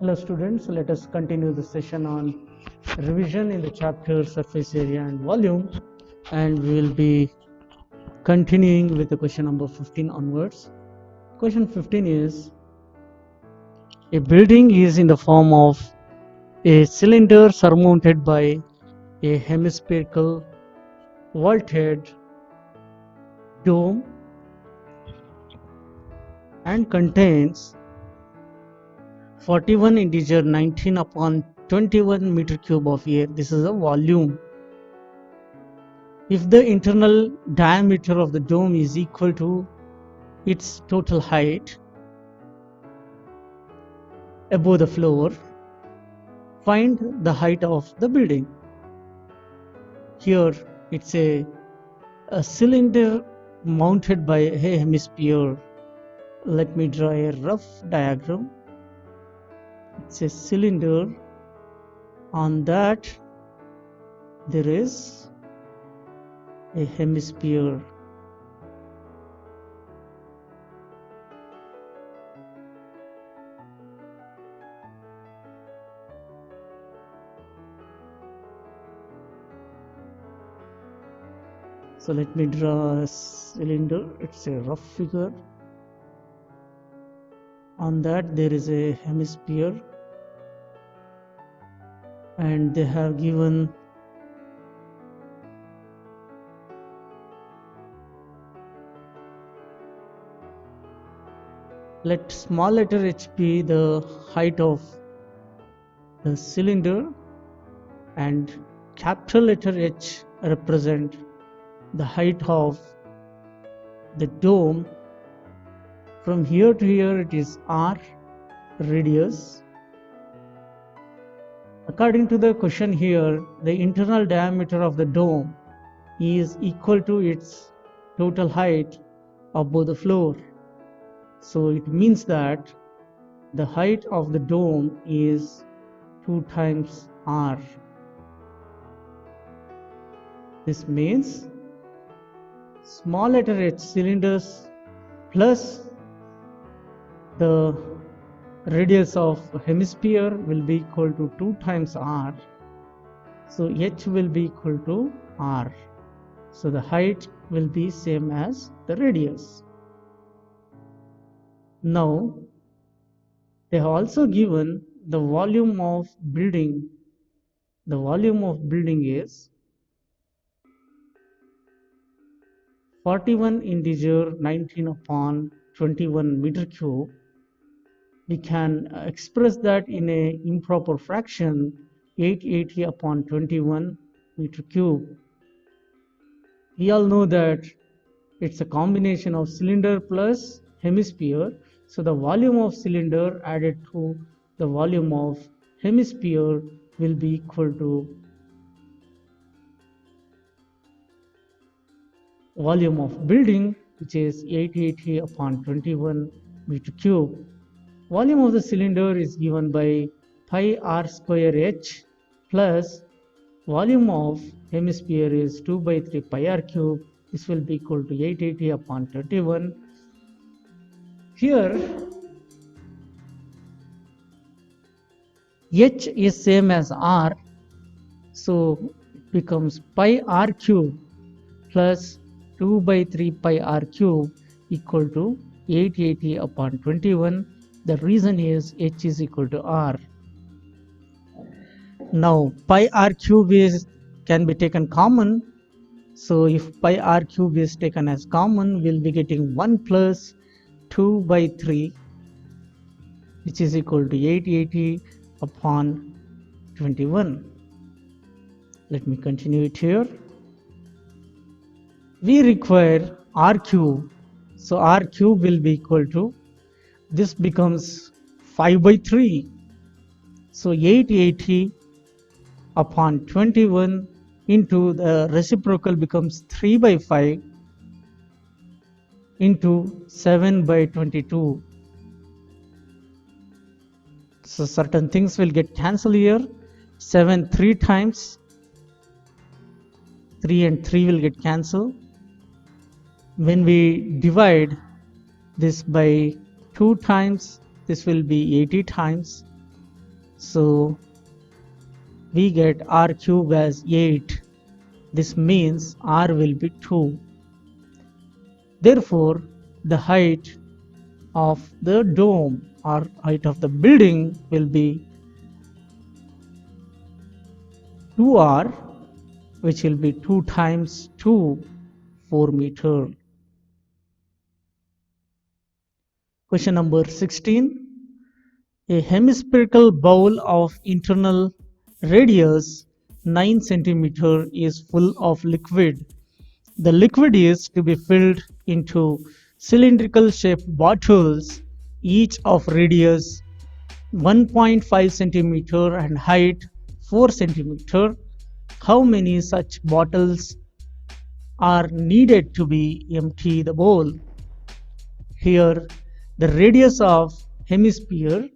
Hello students, let us continue the session on revision in the chapter surface area and volume, and we will be continuing with the question number 15 onwards. Question 15 is, a building is in the form of a cylinder surmounted by a hemispherical vaulted dome and contains 41 integer 19 upon 21 meter cube of air. This is a volume. If the internal diameter of the dome is equal to its total height above the floor, find the height of the building. Here it's a cylinder mounted by a hemisphere. Let me draw a rough diagram. It's a cylinder. On that there is a hemisphere. So let me draw a cylinder. It's a rough figure. On that there is a hemisphere, and they have given let small letter h be the height of the cylinder and capital letter H represent the height of the dome. From here to here it is R radius. According to the question here, the internal diameter of the dome is equal to its total height above the floor. So it means that the height of the dome is 2 times R. This means small letter h cylinders plus the radius of hemisphere will be equal to 2 times R. So h will be equal to R. So the height will be same as the radius. Now they have also given the volume of building. The volume of building is 41 integer 19 upon 21 meter cube. We can express that in a improper fraction 880 upon 21 meter cube. We all know that it's a combination of cylinder plus hemisphere. So the volume of cylinder added to the volume of hemisphere will be equal to volume of building, which is 880 upon 21 meter cube. Volume of the cylinder is given by pi r square h plus volume of hemisphere is 2 by 3 pi r cube. This will be equal to 880 upon 21. Here h is same as r, so it becomes pi r cube plus 2 by 3 pi r cube equal to 880 upon 21. The reason is h is equal to r. Now pi r cube can be taken common. So if pi r cube is taken as common, we'll be getting 1 plus 2 by 3, which is equal to 880 upon 21. Let me continue it here. We require r cube. So r cube will be equal to, this becomes 5 by 3. So 880 upon 21 into the reciprocal becomes 3 by 5 into 7 by 22. So certain things will get cancelled here. 7 3 times, 3 and 3 will get cancelled. When we divide this by 2 times, this will be 80 times. So we get r cube as 8. This means r will be 2. Therefore, the height of the dome or height of the building will be 2r, which will be 2 times 2, 4 meter. Question number 16. A hemispherical bowl of internal radius 9 centimeter is full of liquid. The liquid is to be filled into cylindrical shaped bottles, each of radius 1.5 centimeter and height 4 centimeter. How many such bottles are needed to be empty the bowl? Here, the radius of hemisphere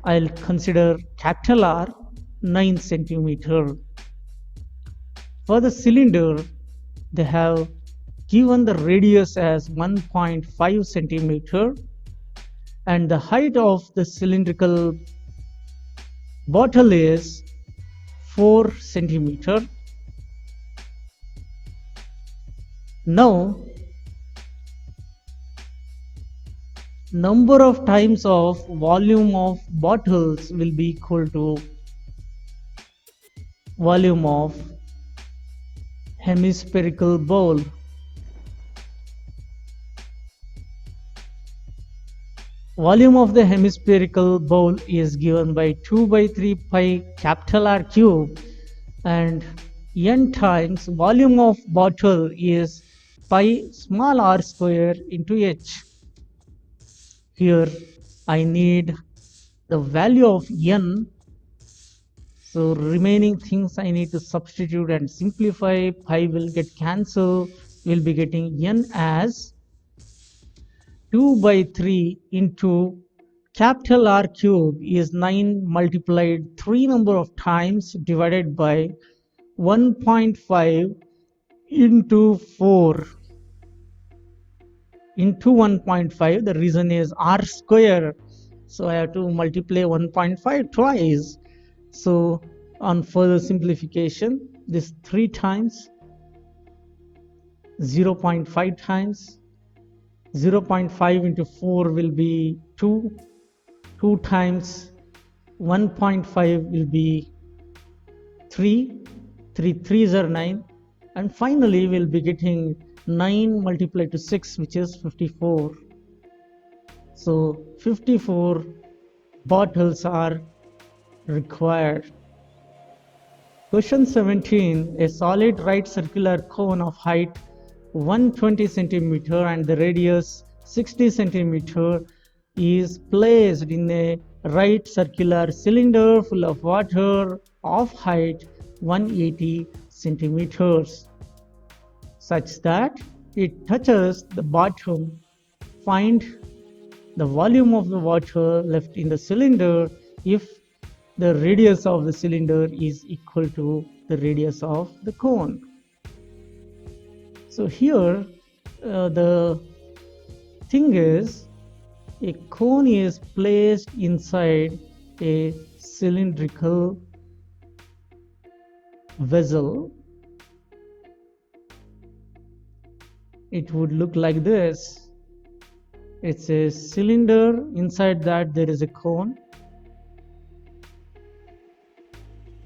I'll consider capital R 9 centimeter. For the cylinder, they have given the radius as 1.5 centimeter and the height of the cylindrical bottle is 4 centimeter. Now, number of times of volume of bottles will be equal to volume of hemispherical bowl. Volume of the hemispherical bowl is given by 2 by 3 pi capital R cube and n times volume of bottle is pi small r square into h. Here I need the value of n, so remaining things I need to substitute and simplify. Pi will get cancelled. We'll be getting n as 2 by 3 into capital R cube is 9 multiplied 3 number of times divided by 1.5 into 4 into 1.5. The reason is r square, so I have to multiply 1.5 twice. So on further simplification, this 3 times 0.5 times 0.5 into 4 will be 2. 2 times 1.5 will be 3. 3 3s are 9. And finally we'll be getting 9 multiplied to 6, which is 54. So 54 bottles are required. Question 17. A solid right circular cone of height 120 centimeter and the radius 60 centimeter is placed in a right circular cylinder full of water of height 180 centimeters such that it touches the bottom. Find the volume of the water left in the cylinder if the radius of the cylinder is equal to the radius of the cone. So here the thing is, a cone is placed inside a cylindrical vessel. It would look like this. It's a cylinder, inside that there is a cone.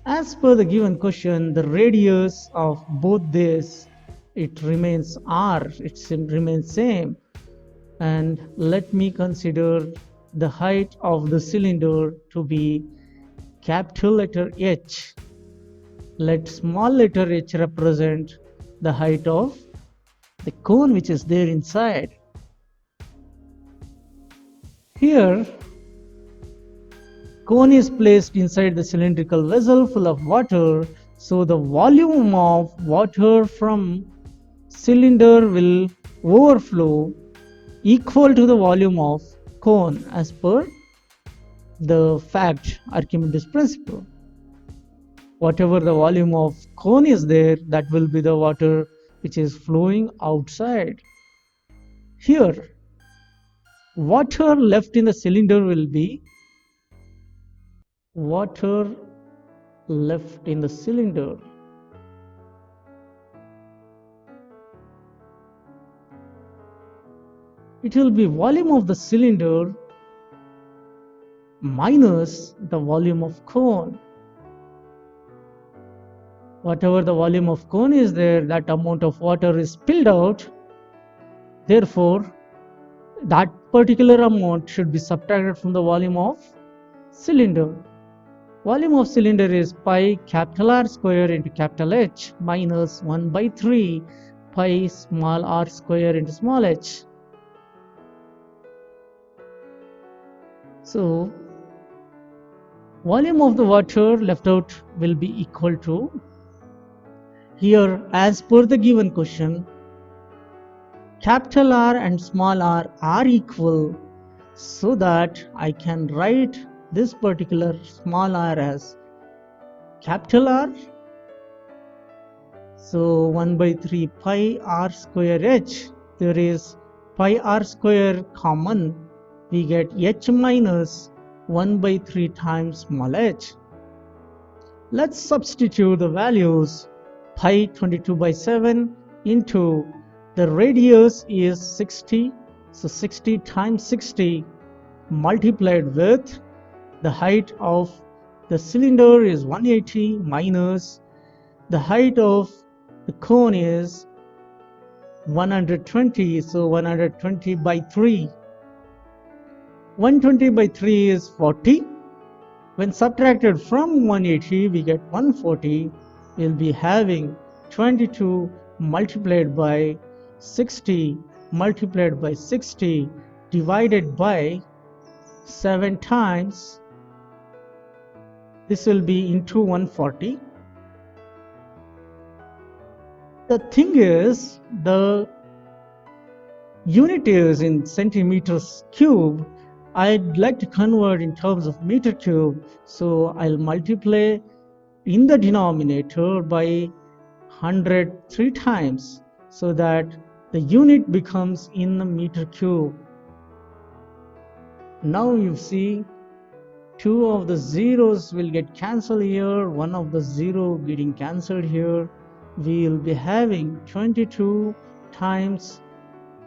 As per the given question, the radius of both this, it remains r, it remains same. And let me consider the height of the cylinder to be capital letter H. Let small letter h represent the height of the cone which is there inside. Here, cone is placed inside the cylindrical vessel full of water, so the volume of water from cylinder will overflow equal to the volume of cone as per the fact Archimedes principle. Whatever the volume of cone is there, that will be the water which is flowing outside. Here, water left in the cylinder will be water left in the cylinder. It will be volume of the cylinder minus the volume of cone. Whatever the volume of cone is there, that amount of water is spilled out. Therefore, that particular amount should be subtracted from the volume of cylinder. Volume of cylinder is pi capital R square into capital H minus 1 by 3 pi small r square into small h. So, volume of the water left out will be equal to, here as per the given question, capital R and small r are equal, so that I can write this particular small r as capital R. So 1 by 3 pi r square h, there is pi r square common, we get h minus 1 by 3 times small h. Let's substitute the values. Pi 22 by 7 into the radius is 60, so 60 times 60 multiplied with the height of the cylinder is 180 minus the height of the cone is 120, so 120 by 3. 120 by 3 is 40. When subtracted from 180, we get 140. We'll be having 22 multiplied by 60 multiplied by 60 divided by 7 times. This will be into 140. The thing is, the unit is in centimeters cube. I'd like to convert in terms of meter cube, so I'll multiply in the denominator by 100 3 times, so that the unit becomes in the meter cube. Now you see, 2 of the zeros will get cancelled here, 1 of the 0 getting cancelled here. We will be having 22 times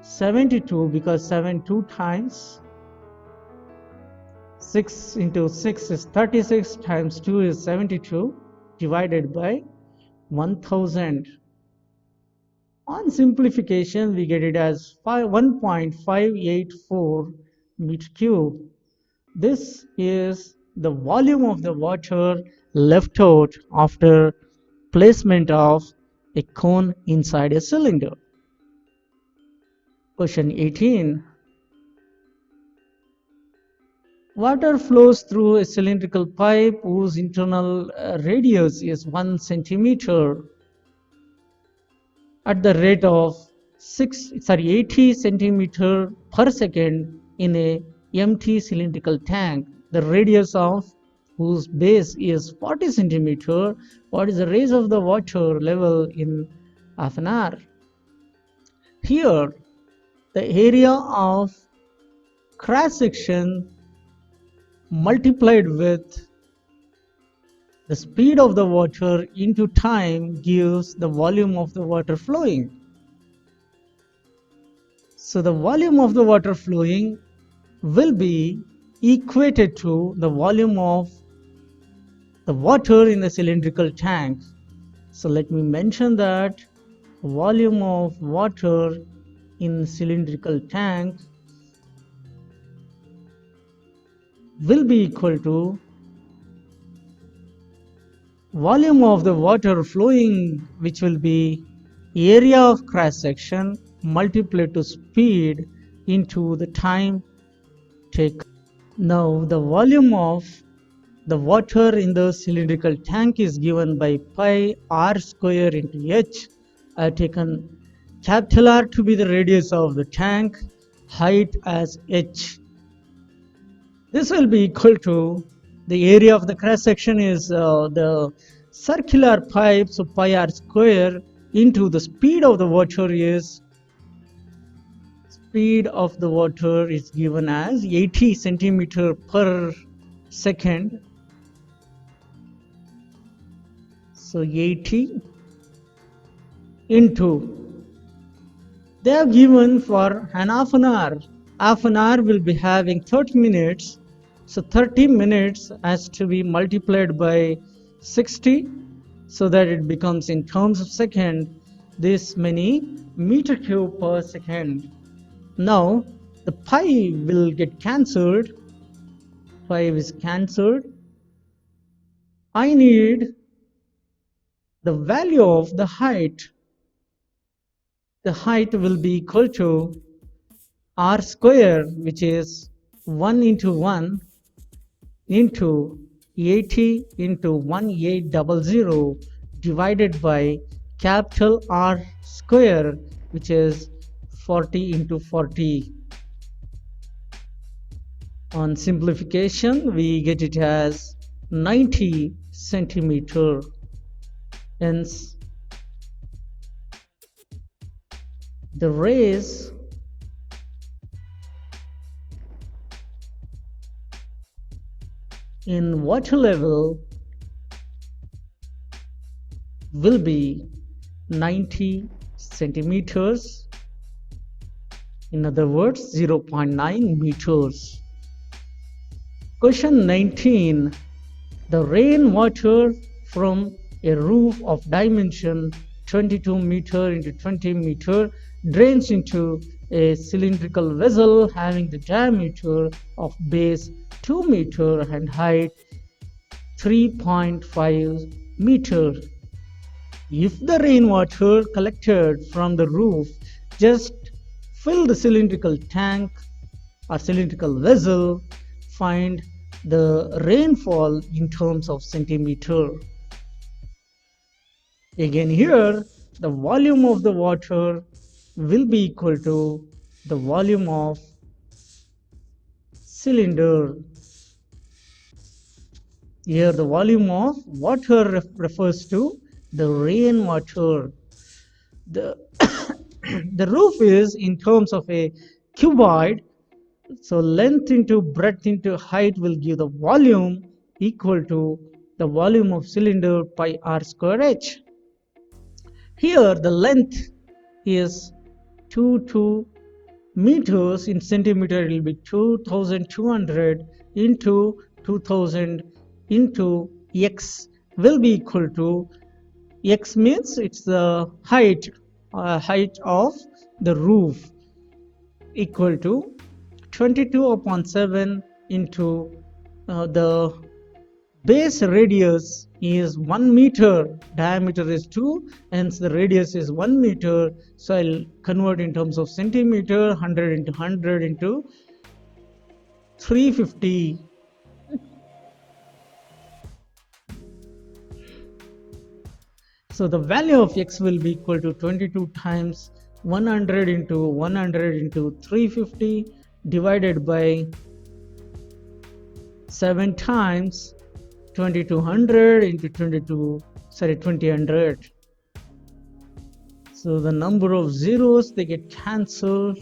72, because 72 times 6 into 6 is 36 times 2 is 72 divided by 1000. On simplification, we get it as 1.584 meter cube. This is the volume of the water left out after placement of a cone inside a cylinder. Question 18. Water flows through a cylindrical pipe whose internal radius is 1 centimeter at the rate of 80 centimeter per second in a empty cylindrical tank. The radius of whose base is 40 centimeter. What is the rise of the water level in half an hour? Here, the area of cross section multiplied with the speed of the water into time gives the volume of the water flowing. So the volume of the water flowing will be equated to the volume of the water in the cylindrical tank. So let me mention that volume of water in cylindrical tank will be equal to volume of the water flowing, which will be area of cross section multiplied to speed into the time taken. Now the volume of the water in the cylindrical tank is given by pi r square into h. I have taken capital R to be the radius of the tank, height as h. This will be equal to the area of the cross section is the circular pipe, so pi r square into the speed of the water is speed of the water is given as 80 centimeter per second. So 80 into, they are given for an half an hour. Half an hour will be having 30 minutes. So 30 minutes has to be multiplied by 60 so that it becomes in terms of second this many meter cube per second. Now the pi will get cancelled. Pi is cancelled. I need the value of the height. The height will be equal to r square, which is 1 into 1 into 80 into 1800 divided by capital R square, which is 40 into 40. On simplification, we get it as 90 centimeter. Hence, the rays in water level will be 90 centimeters. In other words, 0.9 meters. Question 19. The rainwater from a roof of dimension 22 meter into 20 meter drains into a cylindrical vessel having the diameter of base 2 meter and height 3.5 meter. If the rainwater collected from the roof just fill the cylindrical tank or cylindrical vessel, find the rainfall in terms of centimeter. Again here, the volume of the water will be equal to the volume of cylinder. Here the volume of water refers to the rainwater. The, the roof is in terms of a cuboid, so length into breadth into height will give the volume equal to the volume of cylinder pi r square h. Here the length is 2 meters. In centimeter it will be 2200 into 2000 into x will be equal to, x means it's the height of the roof, equal to 22/7 into the base radius is 1 meter, diameter is 2, hence the radius is 1 meter. So I'll convert in terms of centimeter, 100 into 100 into 350. So the value of x will be equal to 22 times 100 into 100 into 350 divided by 7 times 2200 into 2000. So the number of zeros, they get cancelled.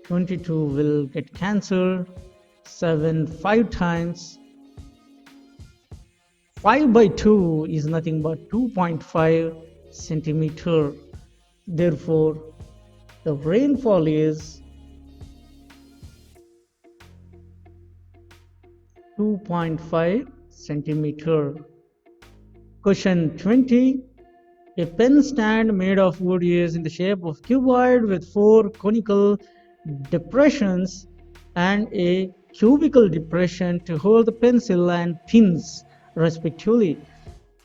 22 will get cancelled. 7 5 times. 5 by 2 is nothing but 2.5 centimeter. Therefore, the rainfall is 2.5 centimeter. Question 20. A pen stand made of wood is in the shape of cuboid with 4 conical depressions and a cubical depression to hold the pencil and pins respectively.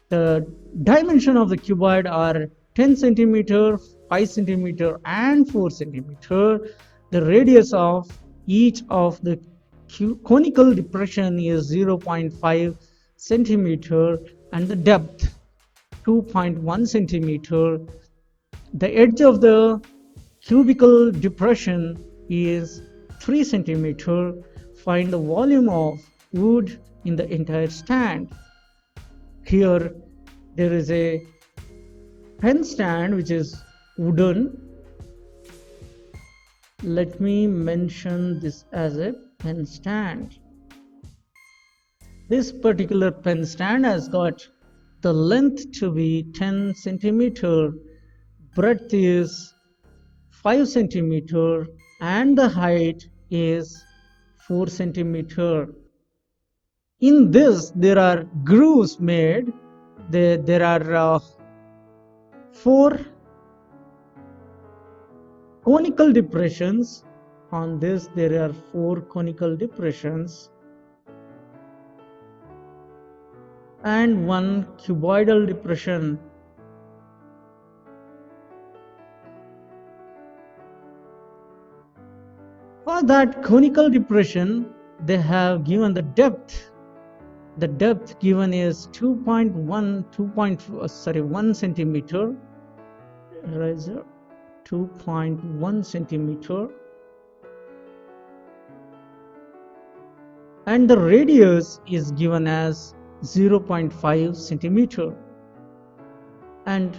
The dimension of the cuboid are 10 centimeter, 5 centimeter and 4 centimeter. The radius of each of the conical depression is 0.5 centimeter and the depth 2.1 centimeter. The edge of the cubical depression is 3 centimeter. Find the volume of wood in the entire stand. Here there is a pen stand which is wooden. Let me mention this as a pen stand. This particular pen stand has got the length to be 10 centimeter, breadth is 5 centimeter, and the height is 4 centimeter. In this, there are grooves made. There are 4 conical depressions. On this, there are 4 conical depressions and 1 cuboidal depression. For that conical depression, they have given the depth. The depth given is 1 centimeter. Razor 2.1 centimeter. And the radius is given as 0.5 centimeter. And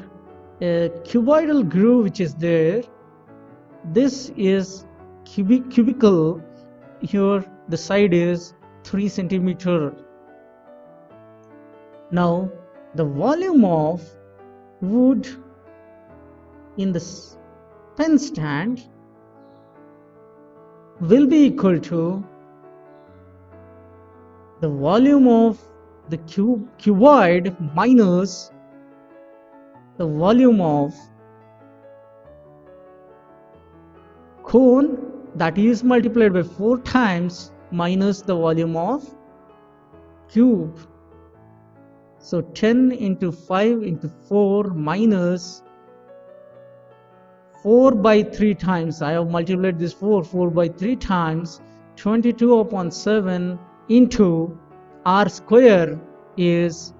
a cuboidal groove which is there, this is cubical. Here the side is 3 centimeter. Now the volume of wood in the pen stand will be equal to the volume of the cuboid minus the volume of cone, that is multiplied by 4 times minus the volume of cube. So 10 into 5 into 4 minus 4 by 3 times. I have multiplied this 4 by 3 times. 22 upon 7 into r square is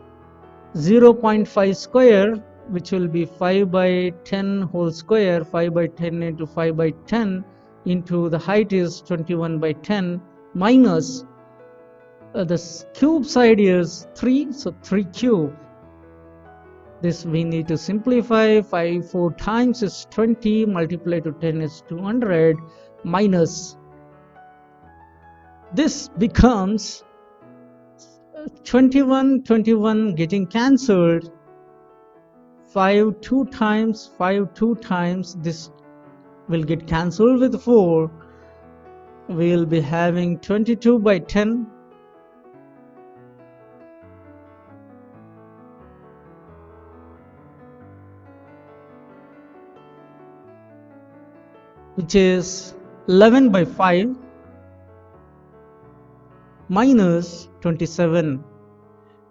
0.5 square, which will be 5 by 10 whole square. 5 by 10 into 5 by 10 into the height is 21 by 10 minus the cube side is 3, so 3 cube. This we need to simplify. 5 4 times is 20, multiplied to 10 is 200, minus this becomes 21 getting cancelled. 5 2 times, 5 2 times, this will get cancelled with 4. We will be having 22 by 10, which is 11 by 5 minus 27.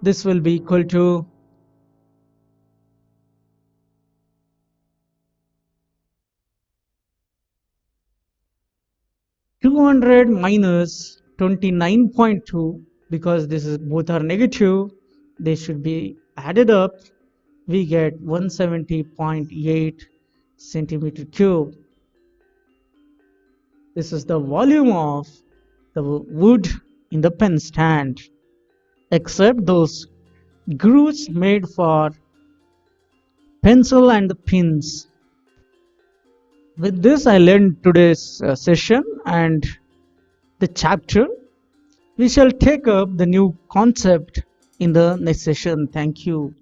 This will be equal to 200 minus 29.2, because this is both are negative, they should be added up. We get 170.8 centimeter cube. This is the volume of the wood in the pen stand, except those grooves made for pencil and the pins. With this, I learned today's session and the chapter. We shall take up the new concept in the next session. Thank you.